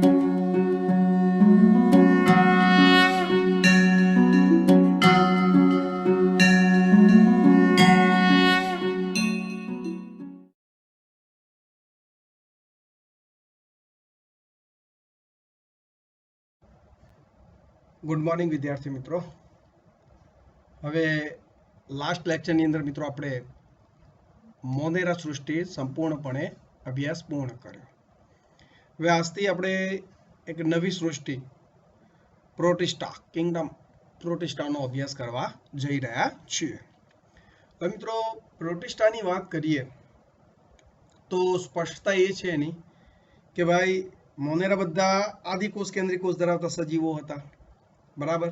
Good morning વિદ્યાર્થી મિત્રો. હવે લાસ્ટ લેક્ચરની અંદર મિત્રો આપણે મોનેરા સૃષ્ટિ સંપૂર્ણપણે અભ્યાસ પૂર્ણ કર્યો. હવે આજથી આપણે એક નવી સૃષ્ટિ પ્રોટિસ્ટા કિંગડમ પ્રોટિસ્ટાનો અભ્યાસ કરવા જઈ રહ્યા છીએ. હવે મિત્રો પ્રોટિસ્ટાની વાત કરીએ તો સ્પષ્ટતા એ છે એની કે ભાઈ મોનેરા બધા આદિકોષ કેન્દ્રીય કોષ ધરાવતા સજીવો હતા, બરાબર.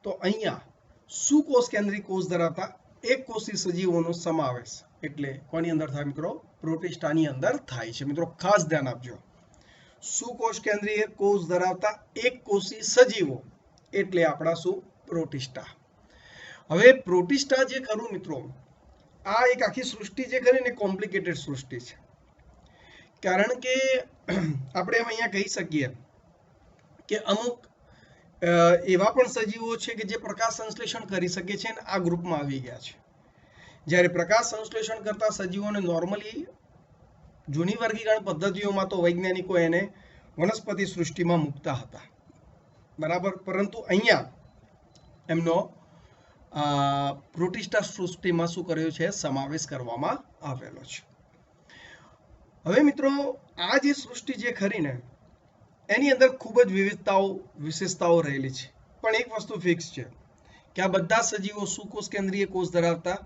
તો અહીંયા સુકોષ કેન્દ્રીય કોષ ધરાવતા એક કોષી સજીવોનો સમાવેશ એટલે કોની અંદર થાય મિત્રો? પ્રોટિસ્ટાની અંદર થાય છે. મિત્રો ખાસ ધ્યાન આપજો, સુકોષ કેન્દ્રીય કોષ ધરાવતા એક કોષી સજીવો એટલે આપણા શું? પ્રોટિસ્ટા. હવે પ્રોટિસ્ટા જે ખરું મિત્રો, આ એક આખી સૃષ્ટિ જે ખરી ને કોમ્પ્લિકેટેડ સૃષ્ટિ છે. કારણ કે આપણે અહીંયા કહી શકીએ કે અમુક એવા પણ સજીવો છે કે જે પ્રકાશ સંશ્લેષણ કરી શકે છે અને આ ગ્રુપમાં આવી ગયા છે. જ્યારે પ્રકાશ સંશ્લેષણ કરતા સજીવોને નોર્મલી જૂની વર્ગીકરણ પદ્ધતિઓમાં તો વૈજ્ઞાનિકો એને વનસ્પતિ સૃષ્ટિમાં મૂકતા હતા, બરાબર. પરંતુ અહીંયા એમનો પ્રોટિસ્ટા સૃષ્ટિમાં શું કર્યો છે? સમાવેશ કરવામાં આવેલો છે. હવે મિત્રો આ જે સૃષ્ટિ જે ખરી ને એની અંદર ખૂબ જ વિવિધતાઓ વિશેષતાઓ રહેલી છે. પણ એક વસ્તુ ફિક્સ છે કે આ બધા સજીવો સુકોષ કેન્દ્રીય કોષ ધરાવતા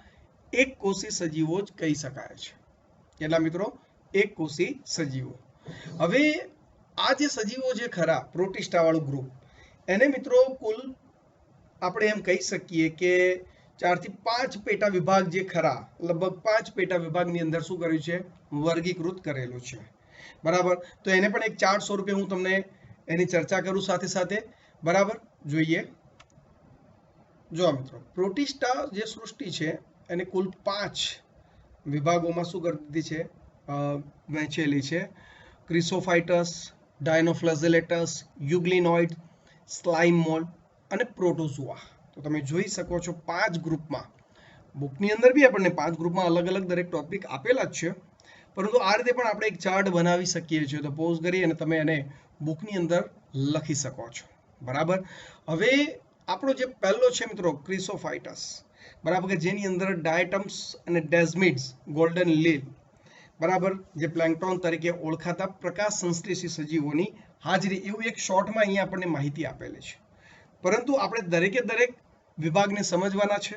એક કોષી સજીવો જ કહી શકાય છે. એટલા મિત્રો એક કોષી સજીવો. હવે આ જે સજીવો જે ખરા પ્રોટિસ્ટા વાળું ગ્રુપ, એને મિત્રો કુલ આપણે એમ કહી શકીએ કે 4 થી 5 પેટા વિભાગ જે ખરા, લગભગ 5 પેટા વિભાગની અંદર શું કર્યું છે? વર્ગીકૃત કરેલું છે, બરાબર. તો એને પણ એક ચાર્ટ સ્વરૂપે હું તમને એની ચર્ચા કરું સાથે સાથે, બરાબર. જોઈએ, જો મિત્રો પ્રોટિસ્ટા જે સૃષ્ટિ છે એને કુલ 5 વિભાગોમાં શું કરી દીધી છે? વહેંચેલી છે. ક્રિસોફાઇટસ, ડાયનોફ્લેજેલેટસ, યુગ્લિનોઇડ, સ્લાઇમ મોલ્ડ અને પ્રોટોઝોઆ. તો તમે જોઈ શકો છો 5 ગ્રુપમાં. બુકની અંદર બી આપણને 5 ગ્રુપમાં અલગ અલગ દરેક ટોપિક આપેલા જ છે, પરંતુ આ રીતે પણ આપણે એક ચાર્ટ બનાવી શકીએ છીએ. તો પોઝ કરી અને તમે એને બુકની અંદર લખી શકો છો, બરાબર. હવે આપણો જે પહેલો છે મિત્રો ક્રિસોફાઇટસ, બરાબર, કે જેની અંદર ડાયટમ્સ અને ડેઝમિડ્સ, ગોલ્ડન લીલ, બરાબર, જે પ્લેન્કટોન તરીકે ઓળખાતા પ્રકાશ સંશ્લેષી સજીવોની હાજરી, એવું એક શોર્ટમાં અહીંયા આપણને માહિતી આપેલી છે. પરંતુ આપણે દરેકે દરેક વિભાગને સમજવાના છે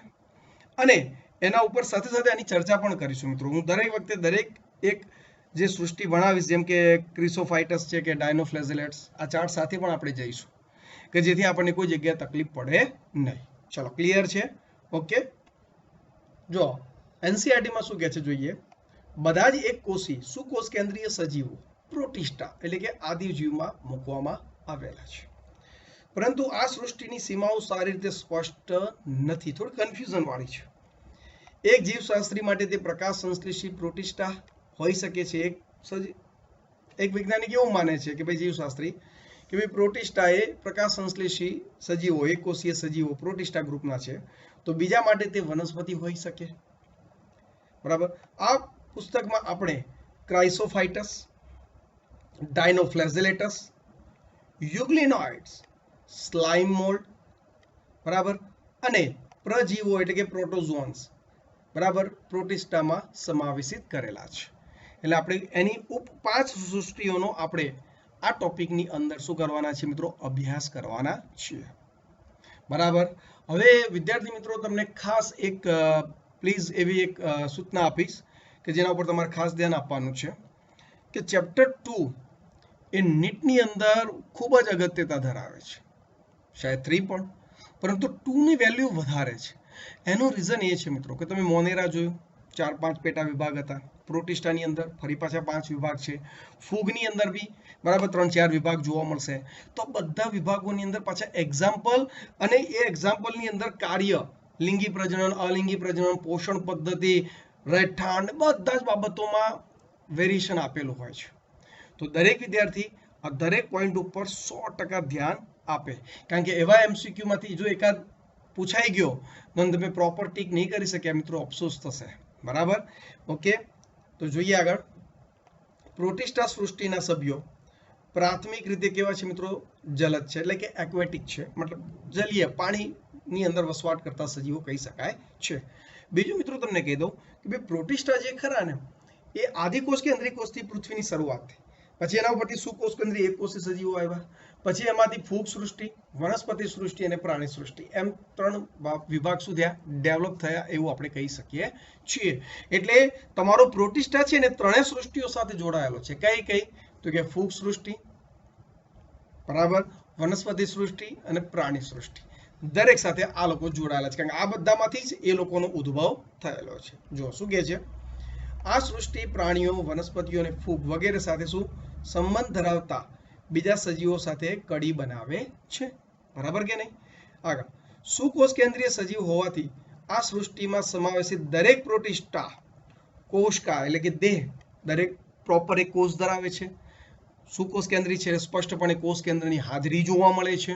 અને એના ઉપર સાથે સાથે આની ચર્ચા પણ કરીશું મિત્રો. હું દરેક વખતે દરેક એક જે સૃષ્ટિ ભણાવીશ, જેમ કે ક્રિસોફાઇટસ છે કે ડાયનોફ્લેજેલેટ્સ, આ ચાર્ટ સાથે પણ આપણે જઈશું કે જેથી આપણને કોઈ જગ્યાએ તકલીફ પડે નહીં. ચલો, ક્લિયર છે? ઓકે. જો એનસીઈઆરટીમાં શું કહે છે જોઈએ, બધા જ એક કોષી સુકોષ કેન્દ્રીય સજીવો પ્રોટિસ્ટા એટલે કે આદિજીવમાં મૂકવામાં આવેલા છે. પરંતુ આ સૃષ્ટિની સીમાઓ સારી રીતે સ્પષ્ટ નથી, થોડી કન્ફ્યુઝન વાળી છે. એક જીવશાસ્ત્રી માટે તે પ્રકાશ સંશ્લેષી પ્રોટિસ્ટા હોઈ શકે છે. એક વૈજ્ઞાનિક એવું માને છે કે ભાઈ જીવશાસ્ત્રી કે ભાઈ પ્રોટિસ્ટા એ પ્રકાશ સંશ્લેષી સજીવો, એક કોષીય સજીવો પ્રોટિસ્ટા ગ્રુપના છે. તો બીજા માટે તે વનસ્પતિ હોઈ શકે, બરાબર. આ પુસ્તકમાં આપણે ક્રાઇસોફાઇટસ, ડાયનોફ્લેજેલેટસ, યુગ્લિનોઇડ્સ, સ્લાઇમ મોલ્ડ, બરાબર, અને પ્રજીવો એટલે કે પ્રોટોઝોન્સ, બરાબર, પ્રોટિસ્ટામાં સમાવેશિત કરેલા છે. એટલે આપણે એની 5 સૃષ્ટિઓનો આપણે આ ટોપિકની અંદર શું કરવાના છે મિત્રો? અભ્યાસ કરવાના છીએ, બરાબર. હવે વિદ્યાર્થી મિત્રો તમને ખાસ એક પ્લીઝ એવી એક સૂચના આપીશ કે જેના ઉપર તમારે ખાસ ધ્યાન આપવાનું છે કે ચેપ્ટર 2 એ નીટની અંદર ખૂબ જ અગત્યતા ધરાવે છે, શાયદ 3 પણ, પરંતુ 2 ની વેલ્યુ વધારે છે. એનું રીઝન એ છે મિત્રો કે તમે મોનેરા જોયું, 4-5 પેટા વિભાગ હતા. પ્રોટિસ્ટાની અંદર ફરી પાછા 5 વિભાગ છે. ફૂગની અંદર બી બરાબર 3-4 વિભાગ જોવા મળશે. તો બધા વિભાગોની અંદર પાછા એક્ઝામ્પલ અને એ એક્ઝામ્પલની અંદર કાર્ય, લિંગી પ્રજનન, અલિંગી પ્રજનન, પોષણ પદ્ધતિ, રહેઠાણ, બધા જ બાબતોમાં વેરિએશન આપેલું હોય છે. તો દરેક વિદ્યાર્થી આ દરેક પોઈન્ટ ઉપર 100% ધ્યાન આપે, કારણ કે એવા MCQ માંથી જો એકાદ પૂછાઈ ગયો તો તમે પ્રોપર ટીક નહીં કરી શક્યા મિત્રો, અફસોસ થશે. બરાબર, ઓકે. તો જોઈએ આગળ. પ્રોટિસ્ટા સૃષ્ટિના સભ્યો પ્રાથમિક રીતે કેવા છે મિત્રો? જલદ છે, એટલે કે એક્વેટિક છે, મતલબ જલીય, પાણીની અંદર વસવાટ કરતા સજીવો કહી શકાય છે. બીજું મિત્રો તમને કહી દઉં કે ભાઈ પ્રોટિસ્ટા જે ખરા ને એ આદિકોષ કેન્દ્રીય કોષથી પૃથ્વીની શરૂઆત થઈ, પછી એના ઉપરથી સુકોષ કેન્દ્રીય એકકોષી સજીવો આવ્યા, પછી એમાંથી ફૂગ સૃષ્ટિ, વનસ્પતિ સૃષ્ટિ અને પ્રાણી સૃષ્ટિ, એમ 3 વિભાગ સુધી ડેવલપ થયા એવું આપણે કહી શકીએ છીએ. એટલે તમારો પ્રોટિસ્ટા છે ને ત્રણેય સૃષ્ટિઓ સાથે જોડાયેલો છે. કઈ કઈ? તો કે ફૂગ સૃષ્ટિ, બરાબર, વનસ્પતિ સૃષ્ટિ અને પ્રાણી સૃષ્ટિ, દરેક સાથે આ લોકો જોડાયેલા છે, કારણ કે આ બધામાંથી જ એ લોકોનો ઉદ્ભવ થયેલો છે. જો શું કહે છે, આ સૃષ્ટિ પ્રાણીઓ, વનસ્પતિઓ અને ફૂગ વગેરે સાથે શું સંબંધ ધરાવતા બીજા સજીવો સાથે કડી બનાવે છે. બરાબર કે નહીં? આગળ, સુકોષ કેન્દ્રીય સજીવ હોવાથી આ સૃષ્ટિમાં સમાવેશિત દરેક પ્રોટિસ્ટા કોષકા એટલે કે દેહ દરેક પ્રોપર એક કોષ ધરાવે છે. સુકોષ કેન્દ્રી છે, સ્પષ્ટપણે કોષ કેન્દ્રની હાજરી જોવા મળે છે,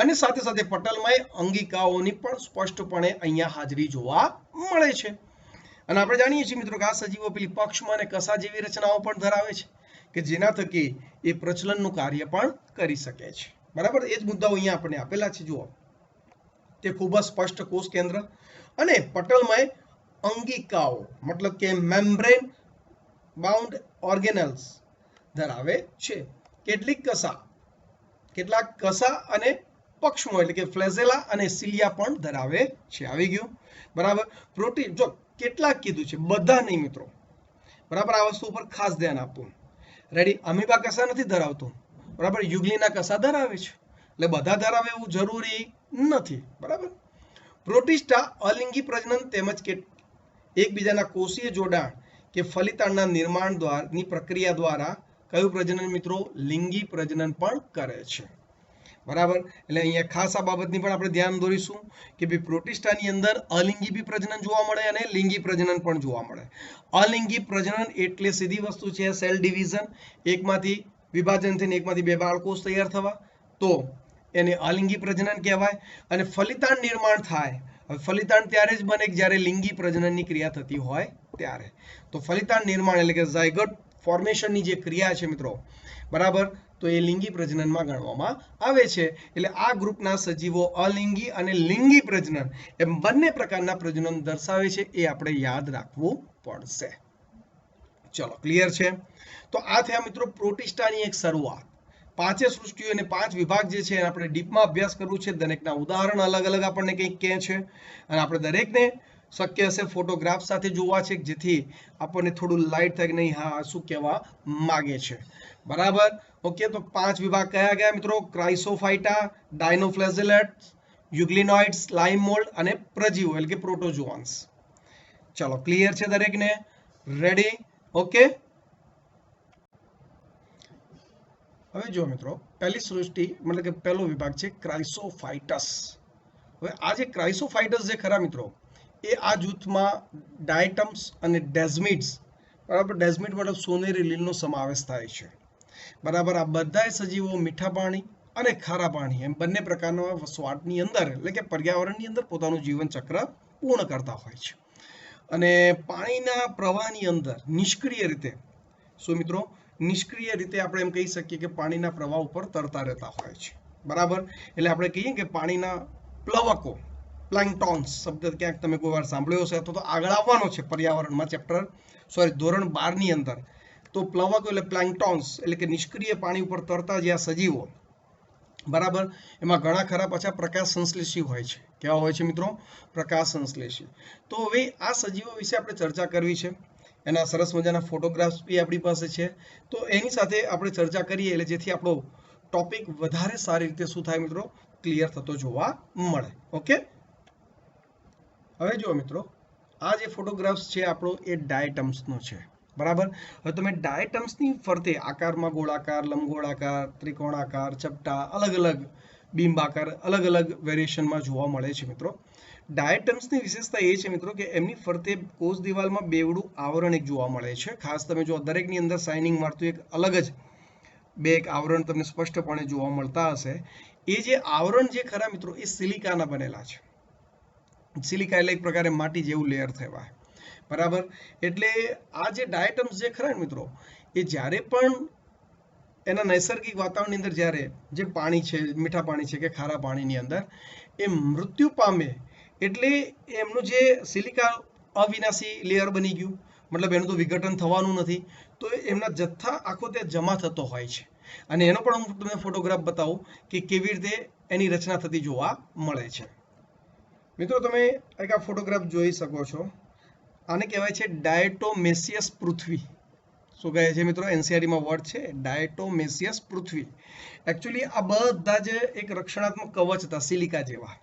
અને સાથે સાથે પટલમય અંગિકાઓની પણ સ્પષ્ટપણે અહીંયા હાજરી જોવા મળે છે. અને આપણે જાણીએ છીએ મિત્રો કે આ સજીવો પેલી પક્ષમાં અને કસા જેવી રચનાઓ પણ ધરાવે છે કે જેના થકી એ પ્રચલનનું કાર્ય પણ કરી શકે છે. બરાબર, એ જ મુદ્દાઓ અહીંયા આપણને આપેલા છે. જુઓ, તે ખૂબ જ સ્પષ્ટ કોષ કેન્દ્ર અને પટલમય અંગિકાઓ મતલબ કે મેમ્બ્રેન બાઉન્ડ ઓર્ગેનલ્સ ધરાવે છે. કેટલાક કસા અને પક્ષમો એટલે કે ફ્લેઝેલા અને સિલિયા પણ ધરાવે છે. આવી ગયું? બરાબર. પ્રોટીન જો કેટલાક કીધું છે, બધા નહીં મિત્રો. બરાબર, આ વસ્તુ ઉપર ખાસ ધ્યાન આપવું. રેડી? અમીબા કસા નથી ધરાવતું, બરાબર, યુગ્લિના કસા ધરાવે છે, એટલે બધા ધરાવે એવું જરૂરી નથી. બરાબર. પ્રોટિસ્ટા અલિંગી પ્રજનન તેમજ એકબીજાના કોષીય જોડાણ કે ફલિતાંડના નિર્માણ દ્વારની પ્રક્રિયા દ્વારા કયું પ્રજનન મિત્રો? લિંગી પ્રજનન પણ કરે છે. બરાબર, એટલે અહીંયા ખાસ આ બાબતની પણ આપણે ધ્યાન દોરીશું કે ભાઈ પ્રોટિસ્ટાની અંદર અલિંગી બી પ્રજનન જોવા મળે અને લિંગી પ્રજનન પણ જોવા મળે. અલિંગી પ્રજનન એટલે સીધી વસ્તુ છે સેલ ડિવિઝન, એકમાંથી વિભાજન થઈને એકમાંથી 2 બાળકોષ તૈયાર થવા, તો એને અલિંગી પ્રજનન કહેવાય. અને ફલિતાંડ નિર્માણ થાય, ફલિતાંડ ત્યારે જ બને જ્યારે લિંગી પ્રજનનની ક્રિયા થતી હોય ત્યારે. તો ફલિતાંડ નિર્માણ એટલે કે ઝાયગોટ ફોર્મેશનની જે ક્રિયા છે મિત્રો, બરાબર, તો એ લિંગી પ્રજનનમાં ગણવામાં આવે છે. એટલે આ ગ્રુપના સજીવો અલિંગી અને લિંગી પ્રજનન એમ બંને પ્રકારના પ્રજનન દર્શાવે છે, એ આપણે યાદ રાખવું પડશે. ચલો, ક્લિયર છે? તો આ થયા મિત્રો પ્રોટિસ્ટાની એક શરૂઆત. 5 સૃષ્ટિઓ અને 5 વિભાગ જે છે આપણે ડીપમાં અભ્યાસ કરવું છે. દરેકના ઉદાહરણ અલગ અલગ આપણને કંઈક કહે છે, અને આપણે દરેકને શક્ય હશે ફોટોગ્રાફ સાથે જોવા છે, જેથી આપણને થોડું લાઇટ થાય કે નહીં હા શું કહેવા માગે છે. બરાબર, ઓકે. તો 5 વિભાગ કયા ગયા મિત્રો? ક્રાઇસોફાઇટા, ડાયનોફ્લેજેલેટ્સ, યુગ્લિનોઇડ્સ, સ્લાઇમ મોલ્ડ અને પ્રજીવો એટલે કે પ્રોટોઝોઆન્સ. ચલો, ક્લિયર છે દરેકને? રેડી? ઓકે. હવે જો મિત્રો, પહેલી સૃષ્ટિ મતલબ કે પહેલો વિભાગ છે ક્રાઇસોફાઇટસ. હવે આ જે ક્રાઇસોફાઇટસ જે ખરા મિત્રો, એ આ જૂથમાં ડાયટમ્સ અને ડેઝમિડ્સ, બરાબર, ડેઝમિડ મતલબ સોનેરી લીલનો સમાવેશ થાય છે. બરાબર, આ બધા સજીવો મીઠા પાણી અને ખારા પાણી એમ બંને પ્રકારના વસવાટની અંદર એટલે કે પર્યાવરણની અંદર પોતાનું જીવન ચક્ર પૂર્ણ કરતા હોય છે. અને પાણીના પ્રવાહની અંદર નિષ્ક્રિય રીતે, શું મિત્રો? નિષ્ક્રિય રીતે આપણે એમ કહી શકીએ કે પાણીના પ્રવાહ ઉપર તરતા રહેતા હોય છે. બરાબર, એટલે આપણે કહીએ કે પાણીના પ્લવકો, પ્લાન્ક્ટોન્સ શબ્દ ક્યાંક તમે કોઈ વાર સાંભળ્યો હશે અથવા તો આગળ આવવાનો છે પર્યાવરણમાં ધોરણ 12 ની અંદર. તો પ્લવકો એટલે પ્લાન્ક્ટોન્સ એટલે કે નિષ્ક્રિય પાણી ઉપર તરતા જે આ સજીવો, બરાબર, એમાં ઘણા ખરા પાછા પ્રકાશ સંશ્લેષી હોય છે. કેવા હોય છે મિત્રો? પ્રકાશ સંશ્લેષી. તો હવે આ સજીવો વિશે આપણે ચર્ચા કરવી છે. એના સરસ મજાના ફોટોગ્રાફ્સ બી આપણી પાસે છે, તો એની સાથે આપણે ચર્ચા કરીએ એટલે જેથી આપણો ટોપિક વધારે સારી રીતે શું થાય મિત્રો? ક્લિયર થતો જોવા મળે. ઓકે. હવે જુઓ મિત્રો, આ જે ફોટોગ્રાફ્સ છે આપણો એ ડાયટમ્સનો છે. બરાબર, હવે તમે ડાયટમ્સની ફરતે આકારમાં ગોળાકાર, લંબગોળાકાર, ત્રિકોણાકાર, ચપટા, અલગ અલગ બિંબાકાર, અલગ અલગ વેરિએશનમાં જોવા મળે છે મિત્રો. ડાયટમ્સની વિશેષતા એ છે મિત્રો કે એમની ફરતે કોષ દિવાલમાં બેવડું આવરણ એક જોવા મળે છે. ખાસ તમે જો દરેકની અંદર શાઇનિંગ મારતું એક અલગ જ બે એક આવરણ તમને સ્પષ્ટપણે જોવા મળતા હશે. એ જે આવરણ જે ખરા મિત્રો એ સિલિકાના બનેલા છે. સિલિકા એટલે એક પ્રકારે માટી જેવું લેયર કહેવાય, બરાબર. એટલે આ જે ડાયટમ્સ જે ખરા ને મિત્રો એ જ્યારે પણ એના નૈસર્ગિક વાતાવરણની અંદર જ્યારે જે પાણી છે, મીઠા પાણી છે કે ખારા પાણીની અંદર એ મૃત્યુ પામે એટલે એમનું જે સિલિકા અવિનાશી લેયર બની ગયું, મતલબ એનું તો વિઘટન થવાનું નથી, તો એમના જથ્થા આખો ત્યાં જમા થતો હોય છે. અને એનો પણ હું તમને ફોટોગ્રાફ બતાવું કે કેવી રીતે એની રચના થતી જોવા મળે છે. મિત્રો તમે એક આ ફોટોગ્રાફ જોઈ શકો છો. આને કહેવાય છે ડાયટોમેસિયસ પૃથ્વી. શું કહે છે મિત્રો? એનસીઆરટીમાં વર્ડ છે ડાયટોમેસિયસ પૃથ્વી. એકચ્યુઅલી આ બધા જ એક રક્ષણાત્મક કવચ હતા સિલિકા જેવા,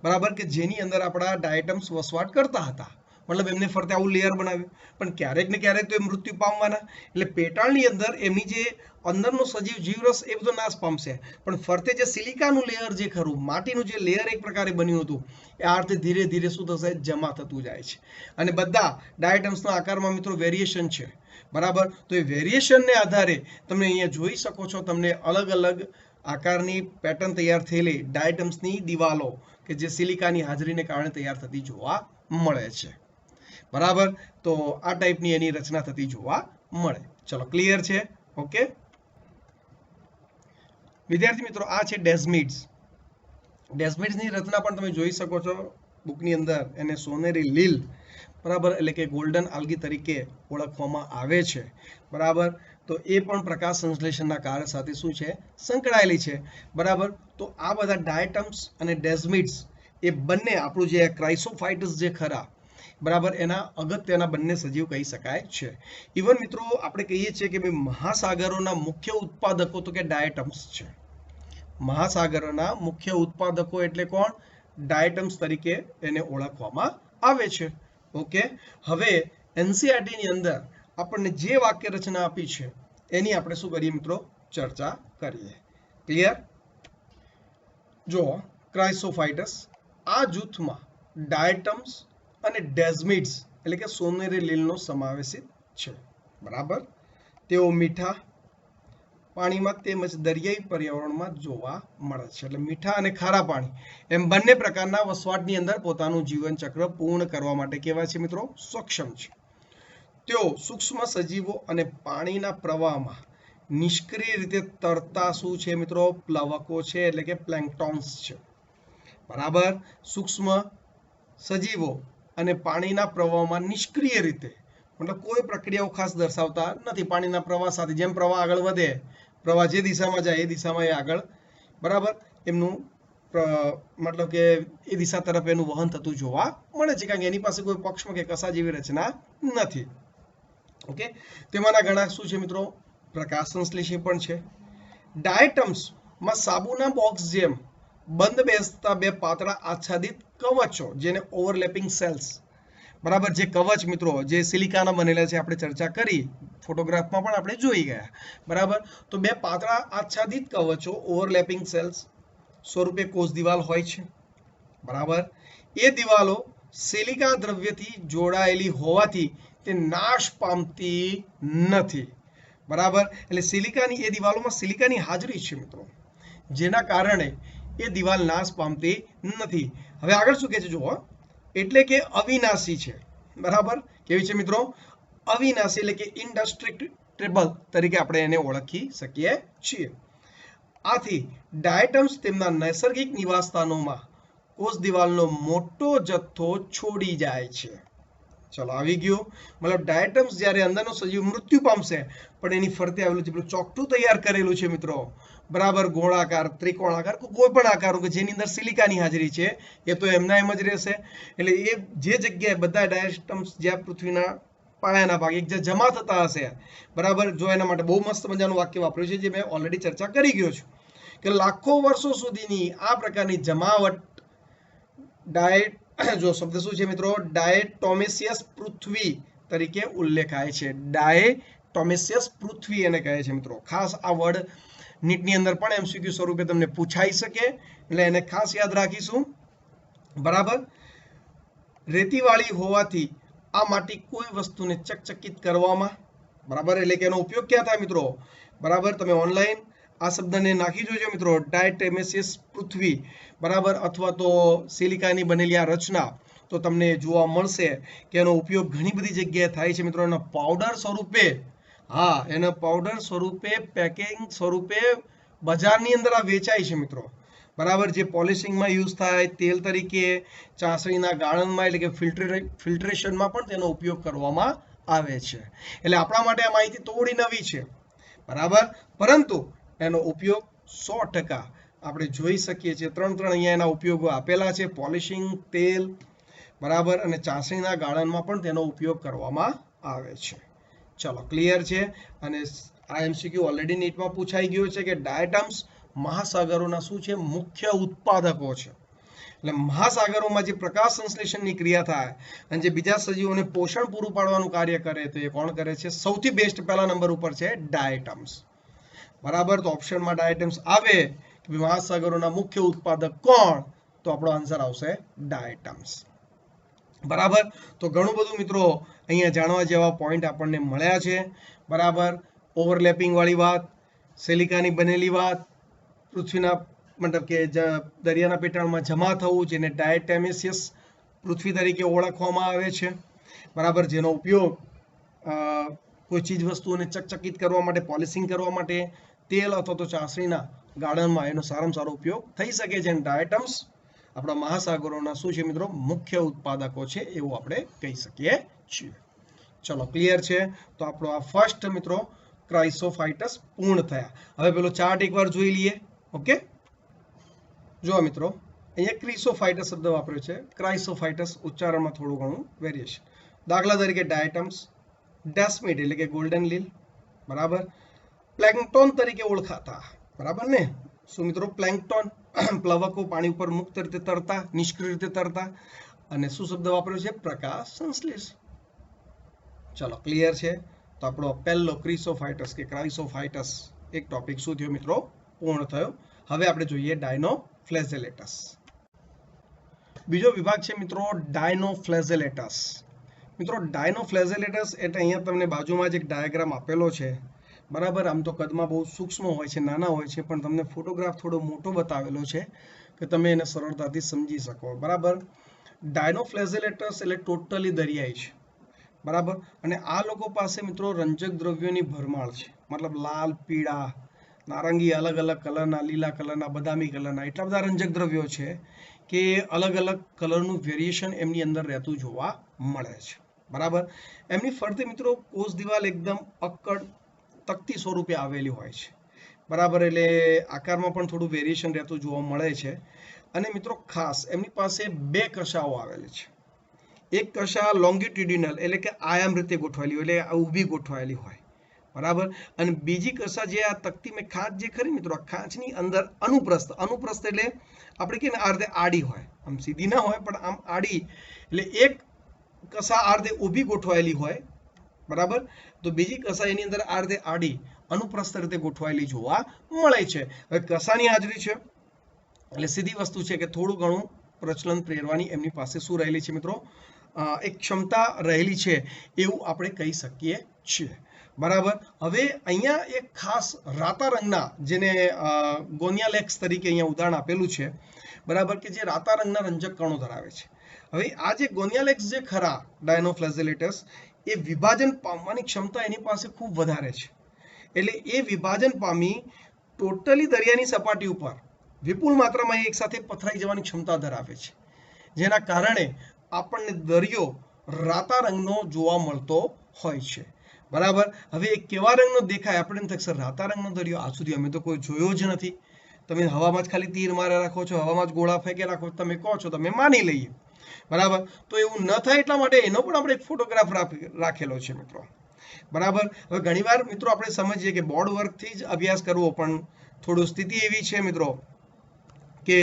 બરાબર, કે જેની અંદર આપણા ડાયટમ્સ વસવાટ કરતા હતા. મતલબ એમને ફરતે આવું લેયર બનાવ્યું, પણ ક્યારેક ને ક્યારેક તો એ મૃત્યુ પામવાના. એટલે પેટાળની અંદર એમની જે અંદરનો સજીવ જીવરસ એ બધો નાશ પામશે, પણ ફરતે જે સિલિકાનું લેયર જે ખરું, માટીનું જે લેયર એક પ્રકારે બન્યું હતું, એ આ રીતે ધીરે ધીરે શું થશે? જમા થતું જાય છે. અને બધા ડાયટમ્સના આકારમાં મિત્રો વેરિએશન છે, બરાબર. તો એ વેરિએશનને આધારે તમે અહીંયા જોઈ શકો છો, તમને અલગ અલગ આકારની પેટર્ન તૈયાર થયેલી ડાયટમ્સની દિવાલો કે જે સિલિકાની હાજરીને કારણે તૈયાર થતી જોવા મળે છે, બરાબર. તો આ ટાઈપની એની રચના થતી જોવા મળે. ચલો, ક્લિયર છે? ઓકે વિદ્યાર્થી મિત્રો, આ છે ડેસ્મિડ્સ. ડેસ્મિડ્સની રચના પણ તમે જોઈ શકો છો બુકની અંદર. એને સોનેરી લીલ, બરાબર, એટલે કે ગોલ્ડન આલ્ગી તરીકે ઓળખવામાં આવે છે, બરાબર. તો એ પણ પ્રકાશ સંશ્લેષણના કાર્ય સાથે શું છે? સંકળાયેલી છે, બરાબર. તો આ બધા ડાયટમ્સ અને ડેસ્મિડ્સ એ બંને આપણું જે ક્રાઇસોફાઇટસ જે ખરા, બરાબર, એના અગત્યના બંને સજીવ કહી શકાય છે. ઇવન મિત્રો આપણે કહીએ છીએ કે ભાઈ મહાસાગરોના મુખ્ય ઉત્પાદકો તો કે ડાયટમ્સ છે. મહાસાગરોના મુખ્ય ઉત્પાદકો એટલે કોણ? ડાયટમ્સ તરીકે એને ઓળખવામાં આવે છે. ઓકે, હવે એનસીઆરટીની અંદર આપણને જે વાક્ય રચના આપી છે એની આપણે શું કરીએ મિત્રો? ચર્ચા કરીએ. ક્લિયર? જો ક્રાઇસોફાઇટસ, આ જૂથમાં ડાયટમ્સ અને ડેસ્મિડ્સ એટલે કે સોનેરી લીલનો સમાવેશિત છે, બરાબર. તેઓ મીઠા પાણીમાં તેમજ દરિયાઈ પર્યાવરણમાં જોવા મળે છે. એટલે મીઠા અને ખારા પાણી એમ બંને પ્રકારના વસવાટની અંદર પોતાનું જીવન ચક્ર પૂર્ણ કરવા માટે કેવા છે મિત્રો? સક્ષમ છે. તેઓ સૂક્ષ્મ સજીવો અને પાણીના પ્રવાહમાં નિષ્ક્રિય રીતે તરતા શું છે મિત્રો? પ્લવકો છે, એટલે કે પ્લેન્કટોન્સ છે, બરાબર. સૂક્ષ્મ સજીવો અને પાણીના પ્રવાહમાં નિષ્ક્રિય રીતે, મતલબ કોઈ પ્રક્રિયાઓ ખાસ દર્શાવતા નથી. પાણીના પ્રવાહ સાથે જેમ પ્રવાહ આગળ વધે, પ્રવાહ જે દિશામાં જાય એ દિશામાં એ આગળ, બરાબર, એમનું મતલબ કે એ દિશા તરફ એનું વહન થતું જોવા મળે છે, કારણ કે એની પાસે કોઈ પક્ષમાં કે કસા જેવી રચના નથી. ઓકે, તેમાંના ઘણા શું છે મિત્રો? પ્રકાશ સંશ્લેષી પણ છે. ડાયટમ્સમાં સાબુના બોક્સ જેમ બંધ બેસતા બે પાતળા આચ્છાદિત કવચો, જેને ઓવરલેપિંગ સેલ્સ, બરાબર, જે કવચ મિત્રો જે સિલિકાના બનેલા છે, આપણે ચર્ચા કરી, ફોટોગ્રાફમાં પણ આપણે જોઈ ગયા, બરાબર. તો બે પાતળા આચ્છાદિત કવચો ઓવરલેપિંગ સેલ્સ સ્વરૂપે કોષ દિવાલ હોય છે, બરાબર. એ દિવાલો સિલિકા દ્રવ્યથી જોડાયેલી હોવાથી તે નાશ પામતી નથી, બરાબર. એટલે સિલિકાની એ દિવાલોમાં સિલિકાની હાજરી છે મિત્રો, જેના કારણે એ દિવાલ નાશ પામતી નથી. હવે આગળ શું કહે છે જુઓ, એટલે કે અવિનાશી છે, બરાબર. કેવી છે મિત્રો? અવિનાશી, એટલે કે ઇનડસ્ટ્રક્ટેબલ તરીકે આપણે એને ઓળખી શકીએ છીએ. આથી ડાયટમ્સ તેમના નૈસર્ગિક નિવાસસ્થાનોમાં કોષ દિવાલનો મોટો જથ્થો છોડી જાય છે. ચલો, આવી ગયું. મતલબ ડાયટમ્સ જ્યારે અંદરનો સજીવ મૃત્યુ પામશે, પણ એની ફરતે આવેલું જે ચોકઠું તૈયાર કરેલું છે મિત્રો, બરાબર, ગોળાકાર, ત્રિકોણાકાર, કોઈ પણ આકાર કે જેની અંદર સિલિકાની હાજરી છે, એ તો એમના એમ જ રહેશે. એટલે એ જે જગ્યાએ બધા ડાયટમ્સ જ્યાં પૃથ્વીના પાયાના ભાગે એક જમા થતા હશે, બરાબર. જો એના માટે બહુ મસ્ત મજાનું વાક્ય વાપર્યું છે, જે મેં ઓલરેડી ચર્ચા કરી ગયો છું, કે લાખો વર્ષો સુધીની આ પ્રકારની જમાવટ જો શબ્દ શું છે મિત્રો? ડાયટોમેસિયસ પૃથ્વી તરીકે ઉલ્લેખાય છે. ડાયટોમેસિયસ પૃથ્વી એને કહે છે મિત્રો. ખાસ આ વર્ડ નીટની અંદર પણ એમસીક્યુ સ્વરૂપે તમને પૂછાઈ શકે, એટલે એને ખાસ યાદ રાખીશું, બરાબર. રેતીવાળી હોવાથી આ માટી કોઈ વસ્તુને ચકચકિત કરવામાં, બરાબર, એટલે કે એનો ઉપયોગ ક્યાં થાય મિત્રો? બરાબર, તમે ઓનલાઈન આ શબ્દને નાખી જોજો મિત્રો, ડાયટેમેસિયસ પૃથ્વી, બરાબર, અથવા તો સિલિકાની બનેલી આ રચના, તો તમને જોવા મળશે કે એનો ઉપયોગ ઘણી બધી જગ્યાએ થાય છે મિત્રો. એના પાવડર સ્વરૂપે, હા, એના પાવડર સ્વરૂપે, પેકિંગ સ્વરૂપે બજારની અંદર આ વેચાય છે મિત્રો. બરાબર, જે પોલિશિંગમાં યુઝ થાય, તેલ તરીકે, ચાસણીના ગાળણમાં એટલે કે ફિલ્ટરેશનમાં પણ તેનો ઉપયોગ કરવામાં આવે છે. એટલે આપણા માટે આ માહિતી થોડી નવી છે, બરાબર, પરંતુ એનો ઉપયોગ 100% આપણે જોઈ શકીએ છીએ. ત્રણ અહીંયા એના ઉપયોગો આપેલા છે: પોલિશિંગ, તેલ, બરાબર, અને ચાસણીના ગાળણમાં પણ તેનો ઉપયોગ કરવામાં આવે છે. ચલો, ક્લિયર છે. અને આ એમસીક્યુ ઓલરેડી નીટમાં પૂછાઈ ગયો છે કે ડાયટમ્સ મહાસાગરોના શું છે? મુખ્ય ઉત્પાદકો છે. એટલે મહાસાગરોમાં જે પ્રકાશ સંશ્લેષણની ક્રિયા થાય અને જે બીજા સજીવોને પોષણ પૂરું પાડવાનું કાર્ય કરે, તો એ કોણ કરે છે? સૌથી બેસ્ટ પહેલા નંબર ઉપર છે ડાયટમ્સ. બરાબર, તો ઓપ્શનમાં ડાયટમ્સ આવે કે મહાસાગરોના મુખ્ય ઉત્પાદક કોણ, તો આપણો આન્સર આવશે ડાયટમ્સ. બરાબર, તો ઘણું બધું મિત્રો અહીંયા જાણવા જેવા પોઈન્ટ આપણને મળ્યા છે. બરાબર, ઓવરલેપિંગ વાળી વાત, સિલિકાની બનેલી વાત, પૃથ્વીના મતલબ કે દરિયાના પેટાળમાં જમા થવું, જેને ડાયટેમેસિયસ પૃથ્વી તરીકે ઓળખવામાં આવે છે. બરાબર, જેનો ઉપયોગ કોઈ ચીજ વસ્તુઓને ચકચકિત કરવા માટે, પોલિશિંગ કરવા માટે, તેલ અથવા તો ચાસણીના ગાળણમાં એનો સારામાં સારો ઉપયોગ થઈ શકે છે. ડાયટમ્સ આપણા મહાસાગરોના શું છે મિત્રો? મુખ્ય ઉત્પાદકો છે, એવું આપણે કહી શકીએ છીએ. ચલો, ક્લિયર છે. તો આપણો આ ફર્સ્ટ મિત્રો ક્રાઇસોફાઇટસ પૂર્ણ થયા. હવે પેલો ચાર્ટ એકવાર જોઈ લઈએ. ઓકે, જો મિત્રો, અહીંયા ક્રિસોફાઇટસ શબ્દ વાપર્યો છે. ક્રાઇસોફાઇટસ ઉચ્ચારણમાં થોડું ઘણું વેરિએશન. દાખલા તરીકે ડાયટમ્સ, ડેસ્મિડ એટલે કે ગોલ્ડન લીલ, બરાબર, પ્લેન્કટોન તરીકે ઓળખાતા, બરાબર ને? શું મિત્રો? પ્લેન્કટોન, પ્લવકો, પાણી ઉપર મુક્ત રીતે તરતા, નિષ્ક્રિય રીતે તરતા. અને શું શબ્દ વાપર્યો છે? પ્રકાશ સંશ્લેષ. ચલો, ક્લિયર છે. તો આપણો પહેલો ક્રિસોફાઇટસ કે ક્રાઇસોફાઇટસ એક ટોપિક શું થયો મિત્રો? પૂર્ણ થયો. હવે આપણે જોઈએ ડાયનોફ્લેજેલેટસ. બીજો વિભાગ છે મિત્રો ડાયનોફ્લેજેલેટસ. મિત્રો, ડાયનોફ્લેજેલેટસ એટલે અહીંયા તમને બાજુમાં જ એક ડાયાગ્રામ આપેલો છે. બરાબર, આમ તો કદમાં બહુ સૂક્ષ્મ હોય છે, નાના હોય છે, પણ તમને ફોટોગ્રાફ થોડો મોટો બતાવેલો છે કે તમે એને સરળતાથી સમજી શકો. બરાબર, ડાયનોફ્લેજેલેટસ એટલે ટોટલી દરિયાઈ છે. બરાબર, અને આ લોકો પાસે મિત્રો રંજક દ્રવ્યોની ભરમાર છે. મતલબ લાલ, પીળા, નારંગી, અલગ અલગ કલરના, લીલા કલરના, બદામી કલરના, એટલા બધા રંજક દ્રવ્યો છે કે અલગ અલગ કલરનું વેરિએશન એમની અંદર રહેતું જોવા મળે છે. બરાબર, એમની ફરતે મિત્રો કોષ દિવાલ એકદમ અક્કડ તકતી સ્વરૂપે આવેલી હોય છે. બરાબર, એટલે આકારમાં પણ થોડું વેરિએશન રહેતું જોવા મળે છે. અને મિત્રો ખાસ એમની પાસે બે કશાઓ આવેલી છે. એક કશા લોંગિટ્યુડિનલ એટલે કે આયામ રીતે ગોઠવાયેલી હોય, એટલે ઊભી ગોઠવાયેલી હોય. બરાબર, અને બીજી કશા જે આ તકતી મેં ખાંચ જે ખરી મિત્રો, આ ખાંચની અંદર અનુપ્રસ્થ, અનુપ્રસ્થ એટલે આપણે કહીએ ને આ રીતે આડી હોય, આમ સીધી ના હોય પણ આમ આડી, એટલે એક કશા આ રીતે ઊભી ગોઠવાયેલી હોય. બરાબર, તો બીજી કશા એની અંદર આ રીતે આડી અનુપ્રસ્થ રીતે ગોઠવાયેલી જોવા મળે છે. હવે કશાની હાજરી છે એટલે સીધી વસ્તુ છે કે થોડું ઘણું પ્રચલન પ્રેરવાની એમની પાસે શું રહેલી છે મિત્રો? એક ક્ષમતા રહેલી છે, એવું આપણે કહી શકીએ છીએ. બરાબર, હવે અહીંયા એક ખાસ રાતા રંગના, જેને ગોનિયાલેક્સ તરીકે અહીંયા ઉદાહરણ આપેલું છે. બરાબર, કે જે રાતા રંગના રંજક કણો ધરાવે છે. હવે આ જે ગોનિયાલેક્સ જે ખરા ડાયનોફ્લેજેલેટસ, એ વિભાજન પામવાની ક્ષમતા એની પાસે ખૂબ વધારે છે. એટલે એ વિભાજન પામી ટોટલી દરિયાની સપાટી ઉપર વિપુલ માત્રામાં એક સાથે પથરાઈ જવાની ક્ષમતા ધરાવે છે, જેના કારણે આપણને દરિયો રાતા રંગનો જોવા મળતો હોય છે. બરાબર, હવે એ કેવા રંગનો દેખાય? આપણે એમ થશે રાતા રંગનો દરિયો, આ સુધી અમે તો કોઈ જોયો જ નથી. તમે હવામાં જ ખાલી તીર મારે રાખો છો, હવામાં જ ગોળા ફેંકે રાખો, તમે કહો છો, તમે માની લઈએ. બરાબર, તો એવું ન થાય એટલા માટે એનો પણ આપણે એક ફોટોગ્રાફ રાખેલો છે મિત્રો. બરાબર, હવે ઘણીવાર મિત્રો આપણે સમજીએ કે બોર્ડ વર્કથી જ અભ્યાસ કરવો, પણ થોડું સ્થિતિ એવી છે મિત્રો કે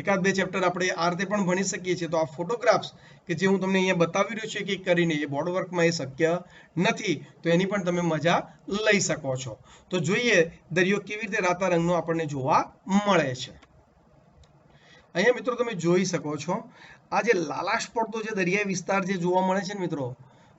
એકાદ બે ચેપ્ટર આપણે આ રીતે પણ ભણી શકીએ છીએ. તો આ ફોટોગ્રાફ્સ કે જે હું તમને અહીંયા બતાવી રહ્યો છું કે કરીને, એ બોર્ડ વર્કમાં એ શક્ય નથી, તો એની પણ તમે મજા લઈ શકો છો. તો જોઈએ દરિયો કેવી રીતે રાતા રંગનો આપણને જોવા મળે છે. અહીંયા મિત્રો તમે જોઈ શકો છો, આ જે લાલાશ પડતો જે દરિયાઈ વિસ્તાર જે જોવા મળે છે ને મિત્રો,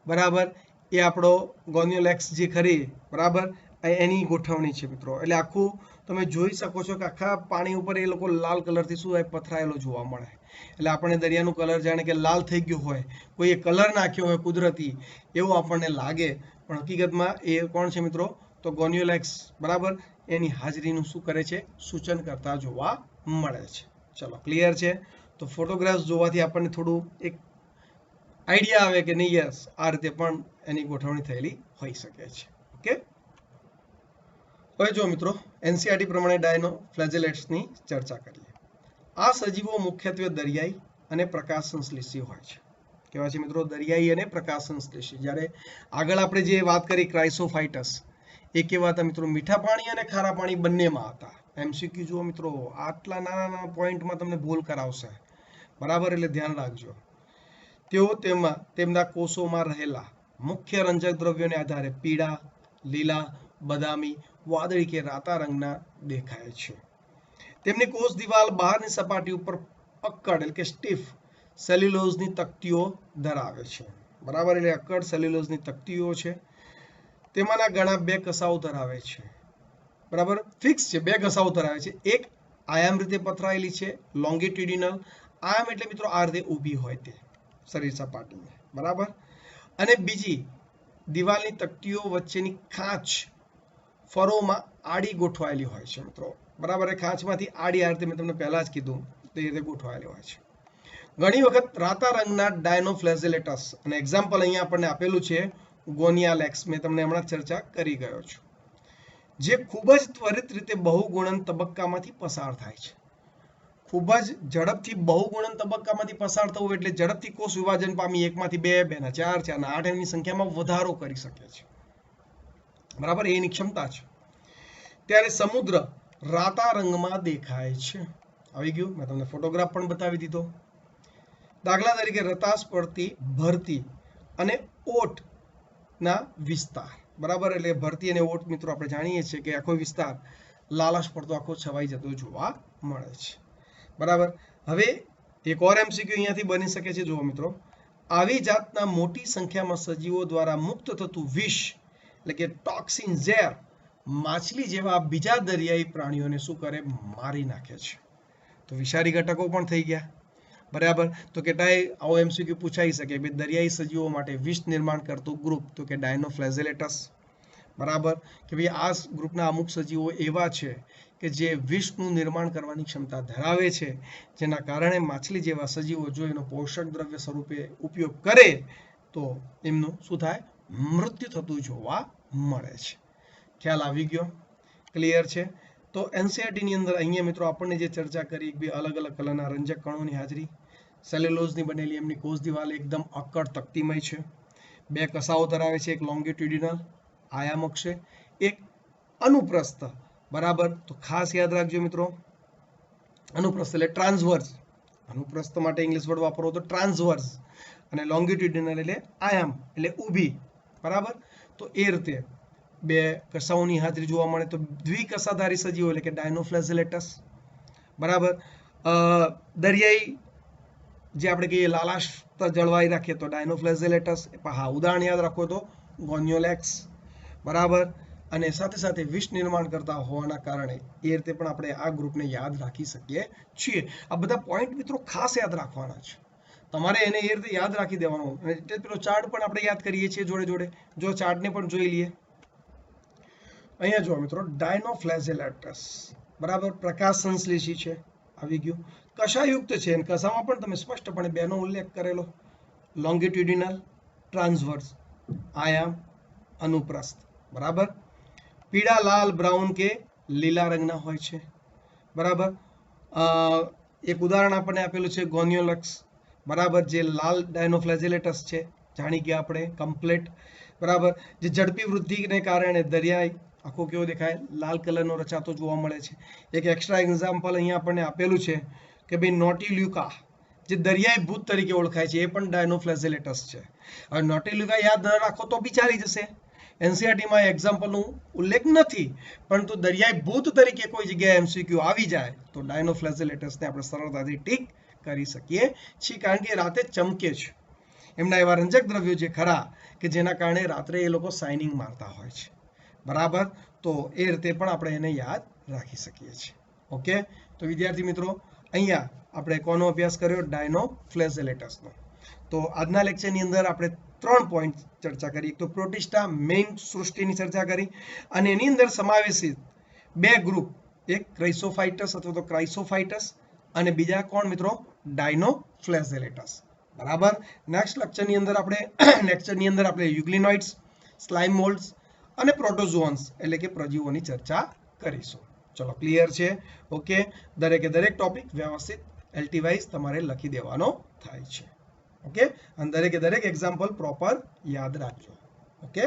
બરાબર, એ આપણો ગોનિયોલેક્સ જે ખરી, બરાબર, એની ગોઠવણી છે મિત્રો. એટલે આખું તમે જોઈ શકો છો કે આખા પાણી ઉપર એ લોકો લાલ કલરથી શું હોય પથરાયેલો જોવા મળે. એટલે આપણને દરિયાનું કલર જાણે કે લાલ થઈ ગયું હોય, કોઈએ કલર નાખ્યો હોય કુદરતી, એવું આપણને લાગે, પણ હકીકતમાં એ કોણ છે મિત્રો? તો ગોનિયોલેક્સ, બરાબર, એની હાજરીનું શું કરે છે? સૂચન કરતા જોવા મળે છે. ચલો, ક્લિયર છે? તો ફોટોગ્રાફ્સ જોવાથી આપણને થોડું એક આઈડિયા આવે કે નહીં, યસ, આ રીતે પણ એની ગોઠવણી થયેલી હોઈ શકે છે. ઓકે, હવે જો મિત્રો, એનસીઆરટી પ્રમાણે ડાયનોફ્લેજેલેટ્સની ચર્ચા કરીએ. આ સજીવો મુખ્યત્વે દરિયાઈ અને પ્રકાશ સંશ્લેષી હોય છે. કેવા છે મિત્રો? દરિયાઈ અને પ્રકાશ સંશ્લેષી. જ્યારે આગળ આપણે જે વાત કરી ક્રાઇસોફાઇટસ, એ કેવા હતા મિત્રો? મીઠા પાણી અને ખારા પાણી બંનેમાં હતા. એમસીક્યુ જુઓ મિત્રો, આટલા નાના નાના પોઈન્ટમાં તમને ભૂલ કરાવશે, બરાબર, એટલે ધ્યાન રાખજો. તેઓ તેમના કોષોમાં રહેલા મુખ્ય રંજક દ્રવ્યોને આધારે પીળા, લીલા, બદામી, વાદળી કે રાતા રંગના દેખાય છે. તેમની કોષ દિવાલ બહારની સપાટી ઉપર અક્કડ એટલે કે સ્ટીફ સેલ્યુલોઝની તકતીઓ ધરાવે છે. બરાબર, એટલે અક્કડ સેલ્યુલોઝની તકતીઓ છે. તેમાંના ઘણા બે કસાઓ ધરાવે છે. બરાબર, ફિક્સ છે, બે કસાઓ ધરાવે છે. એક આયામ રીતે પથરાયેલી છે, લોંગિટ્યુડિનલ. આયામ એટલે મિત્રો આ રીતે ઊભી હોય તે શરીર સપાટીને, બરાબર. અને બીજી દિવાલની તકતીઓ વચ્ચેની ખાંચ ફરોમાં આડી ગોઠવાયેલી હોય છે મિત્રો, બરાબર. એ ખાંચમાંથી આડી આ રીતે મેં તમને પહેલા જ કીધું તે રીતે ગોઠવાયેલી હોય છે. ઘણી વખત રાતા રંગના ડાયનોફ્લેજેલેટસ, અને એક્ઝામ્પલ અહીંયા આપણને આપેલું છે ગોનિયાલેક્સ, મેં તમને હમણાં ચર્ચા કરી ગયો છું, જે ખૂબ જ ત્વરિત રીતે બહુગુણન તબક્કામાંથી પસાર થાય છે. ખૂબ જ ઝડપથી બહુગુણન તબક્કામાંથી પસાર થવું એટલે ઝડપથી કોષ વિભાજન પામી એકમાંથી બે, બેના ચાર, ચારના આઠ એમની સંખ્યામાં વધારો કરી શકે છે, બરાબર, એની ક્ષમતા છે. ત્યારે સમુદ્ર રાતા રંગમાં દેખાય છે. આવી ગયું, મેં તમને ફોટોગ્રાફ પણ બતાવી દીધો. દાખલા તરીકે રતાશ પડતી ભરતી અને ઓટના વિસ્તાર, બરાબર, એટલે ભરતી અને ઓટ મિત્રો આપણે જાણીએ છીએ કે આખો વિસ્તાર લાલાશ પડતો આખો છવાઈ જતો જોવા મળે છે, બરાબર. હવે એક ઓર એમસીક્યુ અહીંયાથી બની શકે છે. જુઓ મિત્રો, આવી જાતના મોટી સંખ્યામાં સજીવો દ્વારા મુક્ત થતું વિષ એટલે કે ટોક્સિન, ઝેર, માછલી જેવા બીજા દરિયાઈ પ્રાણીઓને શું કરે? મારી નાખે છે. તો વિષારી ઘટકો પણ થઈ ગયા, બરાબર. તો કેટલાય આવો એમસીક્યુ પૂછાઈ શકે, બે દરિયાઈ સજીવો માટે વિષ નિર્માણ કરતું ગ્રુપ, તો કે ડાયનોફ્લેજેલેટસ, બરાબર, કે ભાઈ આ ગ્રુપના અમુક સજીવો એવા છે કે જે વિષનું નિર્માણ કરવાની ક્ષમતા ધરાવે છે, જેના કારણે માછલી જેવા સજીવો જો એનો પોષક દ્રવ્ય સ્વરૂપે ઉપયોગ કરે તો એમનું શું થાય? મૃત્યુ થતું જોવા મળે છે. ખ્યાલ આવી ગયો? ક્લિયર છે? તો એનસીઆરટીની અંદર અહીંયા મિત્રો આપણને જે ચર્ચા કરી, બે અલગ અલગ કલરના રંજક કણોની હાજરી, સેલ્યુલોઝની બનેલી એમની કોષ દિવાલ એકદમ અક્કડ તકતીમય છે, બે કસાઓ ધરાવે છે, એક લોંગિટ્યુડિનલ આયામક છે, એક અનુપ્રસ્થ, બરાબર. તો ખાસ યાદ રાખજો મિત્રો, અનુપ્રસ્થ એટલે ટ્રાન્સવર્સ, અનુપ્રસ્થ માટે ઇંગ્લિશ વર્ડ વાપરો તો ટ્રાન્સવર્સ, અને લોંગિટ્યુડિનલ એટલે આયામ એટલે ઊભી, બરાબર. તો એ રીતે બે કસાઓની હાજરી જોવા મળે. તો દ્વિકસાધારી સજીવો એટલે કે ડાયનોફ્લેજેલેટસ, બરાબર. દરિયાઈ જે આપણે કહીએ લાલાશ જળવાઈ રાખીએ તો ડાયનોફ્લેજેલેટસ. હા, ઉદાહરણ યાદ રાખો તો ગોનિયોલેક્સ, બરાબર. અને સાથે સાથે વિષ નિર્માણ કરતા હોવાના કારણે એ રીતે પણ આપણે આ ગ્રુપને યાદ રાખી શકીએ છીએ. આ બધા પોઈન્ટ મિત્રો ખાસ યાદ રાખવાના છે તમારે, એને એ રીતે યાદ રાખી દેવાનો. અને એટલે પેલો ચાર્ટ પણ આપણે યાદ કરીએ છીએ જોડે જોડે. જો ચાર્ટને પણ જોઈ લઈએ. અહીંયા જુઓ મિત્રો, ડાયનોફ્લેજેલેટસ, બરાબર, પ્રકાશ સંશ્લેષી છે, આવી ગયું. કશાયુક્ત છે, અને કશામાં પણ તમે સ્પષ્ટપણે બેનો ઉલ્લેખ કરેલો, લોંગિટ્યુડિનલ, ટ્રાન્સવર્સ, આયામ, અનુપ્રસ્થ, બરાબર. પીળા, લાલ, બ્રાઉન કે લીલા રંગના હોય છે, બરાબર. એક ઉદાહરણ આપણને આપેલું છે ગોનિયોલેક્સ, બરાબર, જે લાલ ડાયનોફ્લેજેલેટસ છે, જાણી ગયા આપણે કમ્પ્લીટ, બરાબર. જે ઝડપી વૃદ્ધિને કારણે દરિયાઈ આખો કેવો દેખાય? લાલ કલરનો રચાતો જોવા મળે છે. એક એક્સ્ટ્રા એક્ઝામ્પલ અહીંયા આપણને આપેલું છે કે ભાઈ નોટિલ્યુકા, જે દરિયાઈ ભૂત તરીકે ઓળખાય છે, એ પણ ડાયનોફ્લેજેલેટસ છે. હવે નોટિલ્યુકા યાદ ન રાખો તો બી ચાલી જશે, એનસીઆરટીમાં એક્ઝામ્પલનો ઉલ્લેખ નથી, પરંતુ દરિયાઈ ભૂત તરીકે કોઈ જગ્યાએ એમસીક્યુ આવી જાય તો ડાયનોફ્લેજેલેટસને આપણે સરળતાથી ટીક કરી શકીએ છીએ, કારણ કે રાતે ચમકે છે. એમના એવા રંજક દ્રવ્યો જે ખરા કે જેના કારણે રાત્રે એ લોકો શાઇનિંગ મારતા હોય છે, બરાબર, તો એ રીતે પણ આપણે એને યાદ રાખી શકીએ છીએ. ઓકે, તો વિદ્યાર્થી મિત્રો અહીંયા આપણે કોનો અભ્યાસ કર્યો? ડાયનોફ્લેજેલેટસનો. તો આજના લેક્ચરની અંદર આપણે 3 પોઈન્ટ ચર્ચા કરી. એક તો પ્રોટિસ્ટા મેઇન સૃષ્ટિની ચર્ચા કરી અને એની અંદર સમાવેશિત 2 ગ્રુપ, એક ક્રાઇસોફાઇટસ અથવા તો ક્રાઇસોફાઇટસ અને બીજા કોણ મિત્રો? ડાયનોફ્લેજેલેટસ. બરાબર, નેક્સ્ટ લેક્ચરની અંદર આપણે યુગ્લિનોઇડ્સ, સ્લાઇમ મોલ્ડ્સ અને પ્રોટોઝોઅન્સ એટલે કે પ્રજીવોની ચર્ચા કરીશું. ચલો, ક્લિયર છે? ઓકે, દરેકે દરેક ટોપિક વ્યવસ્થિત LT વાઇઝ તમારે લખી દેવાનો થાય છે. ઓકે, અને દરેકે દરેક એક્ઝામ્પલ પ્રોપર યાદ રાખજો. ઓકે.